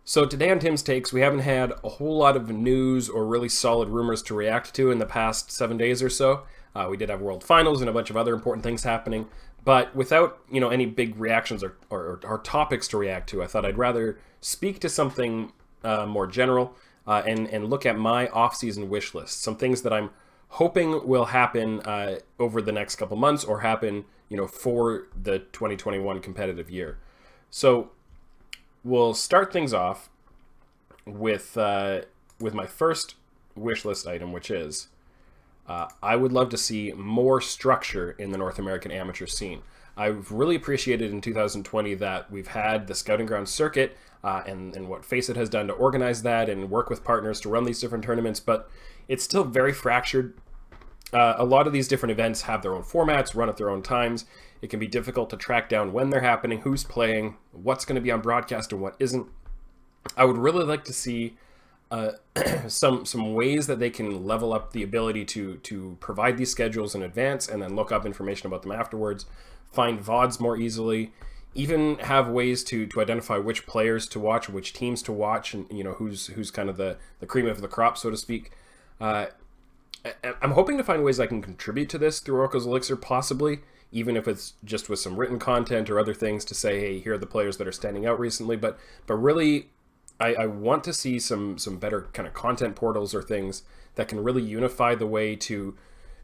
So today on Tim's Takes, we haven't had a whole lot of news or really solid rumors to react to in the past 7 days or so. We did have World Finals and a bunch of other important things happening, but without any big reactions or topics to react to, I thought I'd rather speak to something more general and look at my off-season wish list. Some things that I'm hoping will happen over the next couple months or happen for the 2021 competitive year. So we'll start things off with my first wish list item, which is I would love to see more structure in the North American amateur scene. I've really appreciated in 2020 that we've had the Scouting Ground circuit and what Faceit has done to organize that and work with partners to run these different tournaments, but it's still very fractured. A lot of these different events have their own formats, run at their own times. It can be difficult to track down when they're happening, who's playing, what's going to be on broadcast and what isn't. I would really like to see some ways that they can level up the ability to provide these schedules in advance and then look up information about them afterwards, find VODs more easily, even have ways to identify which players to watch, which teams to watch, and who's kind of the cream of the crop, so to speak. I'm hoping to find ways I can contribute to this through Oracle's Elixir, possibly, even if it's just with some written content or other things to say, hey, here are the players that are standing out recently. But really, I want to see some better kind of content portals or things that can really unify the way to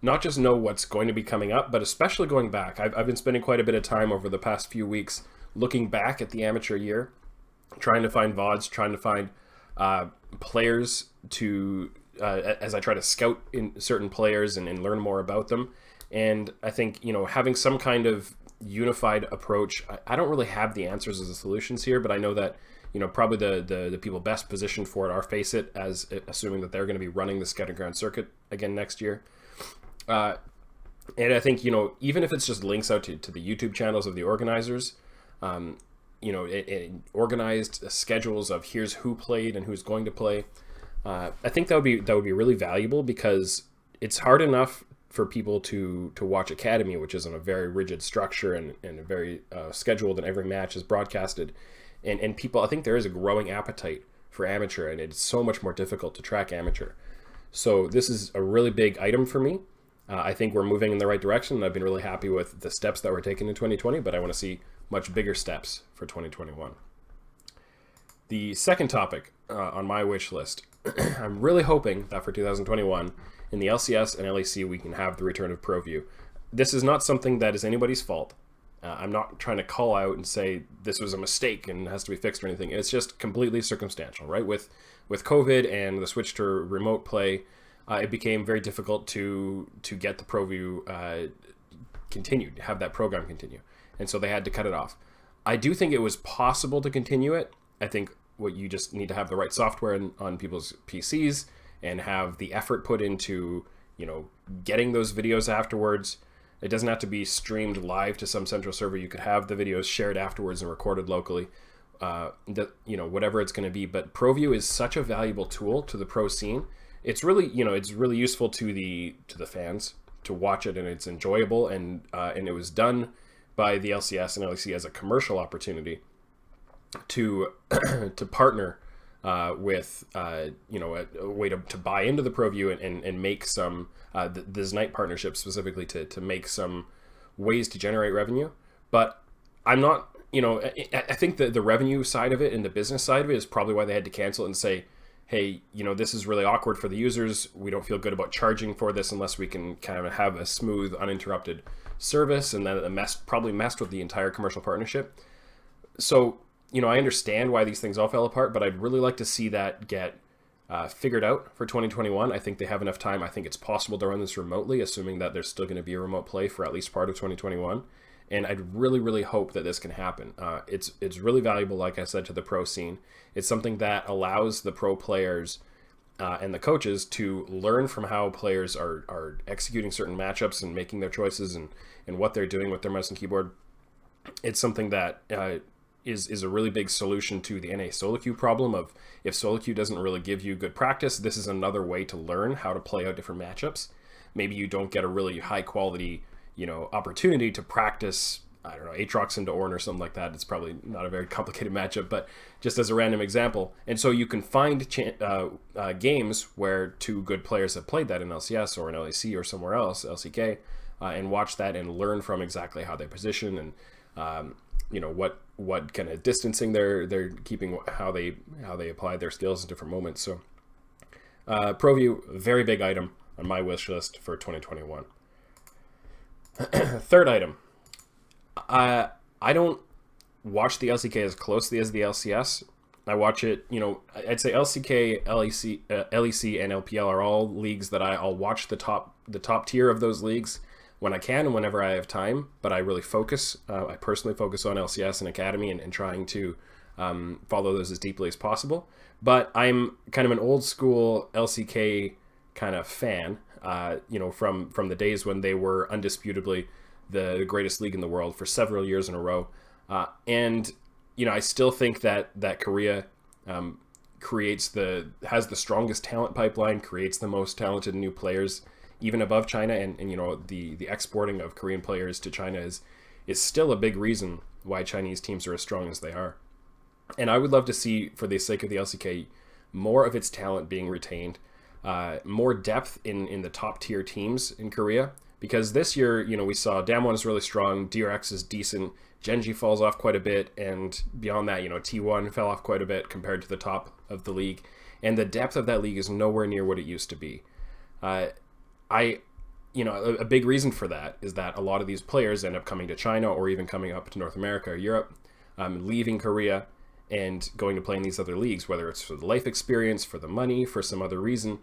not just know what's going to be coming up, but especially going back. I've been spending quite a bit of time over the past few weeks looking back at the amateur year, trying to find VODs, trying to find players to... as I try to scout in certain players and learn more about them. And I think, having some kind of unified approach, I don't really have the answers or the solutions here, but I know that, probably the people best positioned for it are Faceit, as assuming that they're going to be running the Scouting Ground circuit again next year. And I think, even if it's just links out to the YouTube channels of the organizers, organized schedules of here's who played and who's going to play, I think that would be really valuable, because it's hard enough for people to watch Academy, which is on a very rigid structure and very scheduled, and every match is broadcasted. And people, I think there is a growing appetite for amateur, and it's so much more difficult to track amateur. So this is a really big item for me. I think we're moving in the right direction, and I've been really happy with the steps that were taken in 2020, but I want to see much bigger steps for 2021. The second topic on my wish list, I'm really hoping that for 2021, in the LCS and LEC, we can have the return of ProView. This is not something that is anybody's fault. I'm not trying to call out and say this was a mistake and has to be fixed or anything. It's just completely circumstantial, right? With COVID and the switch to remote play, it became very difficult to get the ProView continued, have that program continue. And so they had to cut it off. I do think it was possible to continue it. I think what you just need to have the right software on people's PCs and have the effort put into, getting those videos afterwards. It doesn't have to be streamed live to some central server. You could have the videos shared afterwards and recorded locally, whatever it's going to be. But ProView is such a valuable tool to the pro scene. It's really, it's really useful to the fans to watch it, and it's enjoyable. And it was done by the LCS and LEC as a commercial opportunity to partner with a way to buy into the ProView and make some the Znite partnership specifically to make some ways to generate revenue. But I'm not, I think that the revenue side of it and the business side of it is probably why they had to cancel it and say, hey, this is really awkward for the users. We don't feel good about charging for this unless we can kind of have a smooth, uninterrupted service. And then it probably messed with the entire commercial partnership. So, I understand why these things all fell apart, but I'd really like to see that get figured out for 2021. I think they have enough time. I think it's possible to run this remotely, assuming that there's still going to be a remote play for at least part of 2021. And I'd really, really hope that this can happen. It's really valuable, like I said, to the pro scene. It's something that allows the pro players and the coaches to learn from how players are executing certain matchups and making their choices and what they're doing with their mouse and keyboard. It's something that is a really big solution to the NA solo queue problem of if solo queue doesn't really give you good practice, this is another way to learn how to play out different matchups. Maybe you don't get a really high quality, opportunity to practice I don't know, Aatrox into Ornn or something like that. It's probably not a very complicated matchup, but just as a random example. And so you can find games where two good players have played that in LCS or in LEC or somewhere else, LCK, and watch that and learn from exactly how they position and what kind of distancing they're keeping, how they apply their skills in different moments. So ProView, very big item on my wish list for 2021. Third item. I don't watch the LCK as closely as the LCS. I watch it, I'd say LCK, LEC, and LPL are all leagues that I'll watch the top tier of those leagues when I can and whenever I have time. But I really focus. I personally focus on LCS and Academy and trying to follow those as deeply as possible. But I'm kind of an old school LCK kind of fan. From the days when they were undisputably the greatest league in the world for several years in a row. I still think that Korea has the strongest talent pipeline, creates the most talented new players, even above China. And the exporting of Korean players to China is still a big reason why Chinese teams are as strong as they are. And I would love to see, for the sake of the LCK, more of its talent being retained, more depth in the top tier teams in Korea. Because this year, we saw Damwon is really strong, DRX is decent, Genji falls off quite a bit, and beyond that, T1 fell off quite a bit compared to the top of the league. And the depth of that league is nowhere near what it used to be. A big reason for that is that a lot of these players end up coming to China or even coming up to North America or Europe, leaving Korea and going to play in these other leagues, whether it's for the life experience, for the money, for some other reason.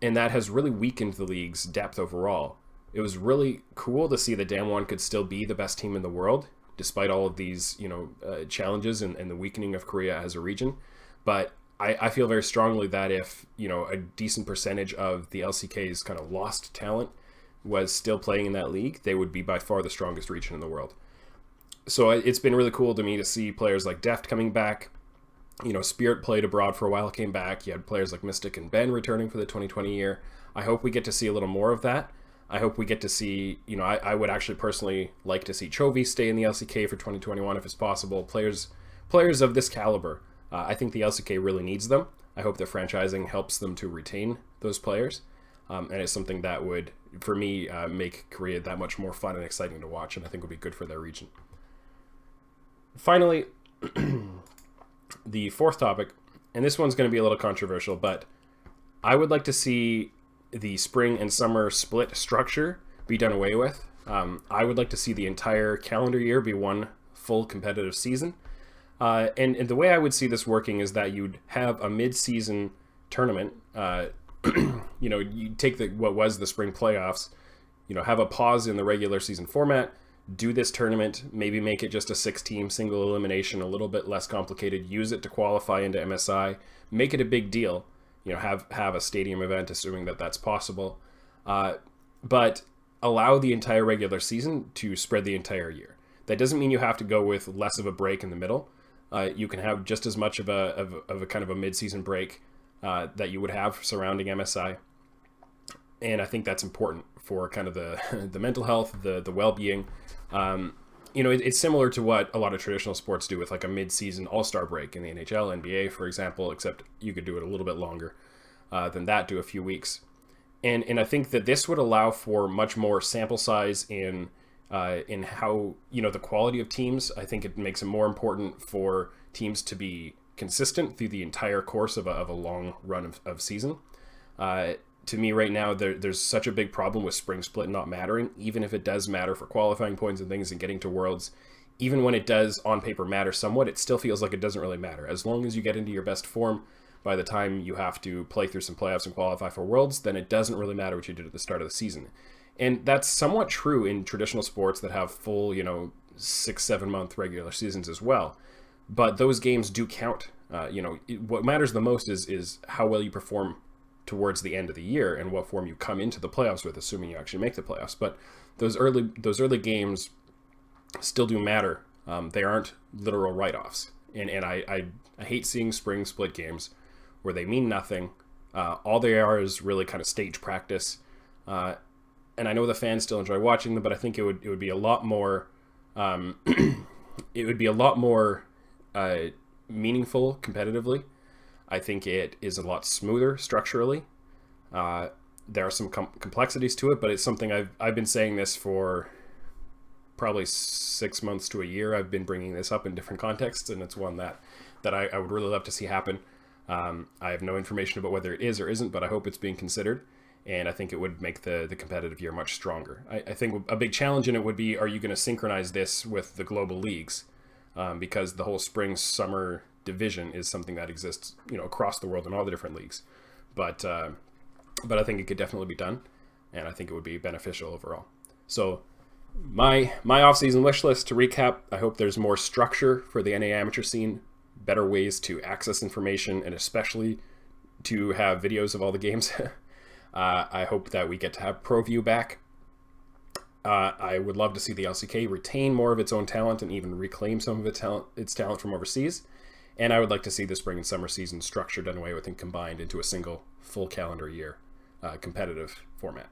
And that has really weakened the league's depth overall. It was really cool to see that Damwon could still be the best team in the world, despite all of these, challenges and the weakening of Korea as a region. But I feel very strongly that if, a decent percentage of the LCK's kind of lost talent was still playing in that league, they would be by far the strongest region in the world. So it's been really cool to me to see players like Deft coming back. Spirit played abroad for a while, came back. You had players like Mystic and Ben returning for the 2020 year. I hope we get to see a little more of that. I hope we get to see, I would actually personally like to see Chovy stay in the LCK for 2021 if it's possible. Players of this caliber. I think the LCK really needs them. I hope the franchising helps them to retain those players. And it's something that would, for me, make Korea that much more fun and exciting to watch, and I think would be good for their region. Finally, the fourth topic, and this one's going to be a little controversial, but I would like to see the spring and summer split structure be done away with. I would like to see the entire calendar year be one full competitive season. And the way I would see this working is that you'd have a mid-season tournament. You take what was the spring playoffs, have a pause in the regular season format, do this tournament, maybe make it just a 6-team single elimination, a little bit less complicated, use it to qualify into MSI, make it a big deal. Have a stadium event, assuming that that's possible, but allow the entire regular season to spread the entire year. That doesn't mean you have to go with less of a break in the middle. You can have just as much of a kind of a mid-season break that you would have surrounding MSI, and I think that's important for kind of the mental health, the well-being. It's similar to what a lot of traditional sports do with like a mid-season all-star break in the NHL, NBA, for example, except you could do it a little bit longer than that, do a few weeks. And I think that this would allow for much more sample size in how, the quality of teams. I think it makes it more important for teams to be consistent through the entire course of a long run of season. To me right now, there's such a big problem with spring split not mattering, even if it does matter for qualifying points and things and getting to Worlds. Even when it does on paper matter somewhat, it still feels like it doesn't really matter. As long as you get into your best form by the time you have to play through some playoffs and qualify for Worlds, then it doesn't really matter what you did at the start of the season. And that's somewhat true in traditional sports that have full, 6-7 month regular seasons as well. But those games do count. What matters the most is how well you perform towards the end of the year and what form you come into the playoffs with, assuming you actually make the playoffs. But those early games still do matter. They aren't literal write-offs. And I hate seeing spring split games where they mean nothing. All they are is really kind of stage practice. And I know the fans still enjoy watching them, but I think it would be a lot more It would be a lot more meaningful competitively. I think it is a lot smoother structurally. There are some complexities to it, but it's something I've been saying this for probably 6 months to a year. I've been bringing this up in different contexts, and it's one that I would really love to see happen. I have no information about whether it is or isn't, but I hope it's being considered, and I think it would make the competitive year much stronger. I think a big challenge in it would be, are you going to synchronize this with the global leagues? Because the whole spring-summer division is something that exists, across the world in all the different leagues. But I think it could definitely be done, and I think it would be beneficial overall. So my off-season wish list, to recap, I hope there's more structure for the NA amateur scene, better ways to access information, and especially to have videos of all the games. I hope that we get to have ProView back. I would love to see the LCK retain more of its own talent and even reclaim some of its talent from overseas. And I would like to see the spring and summer season structured, done away with, and combined into a single full calendar year competitive format.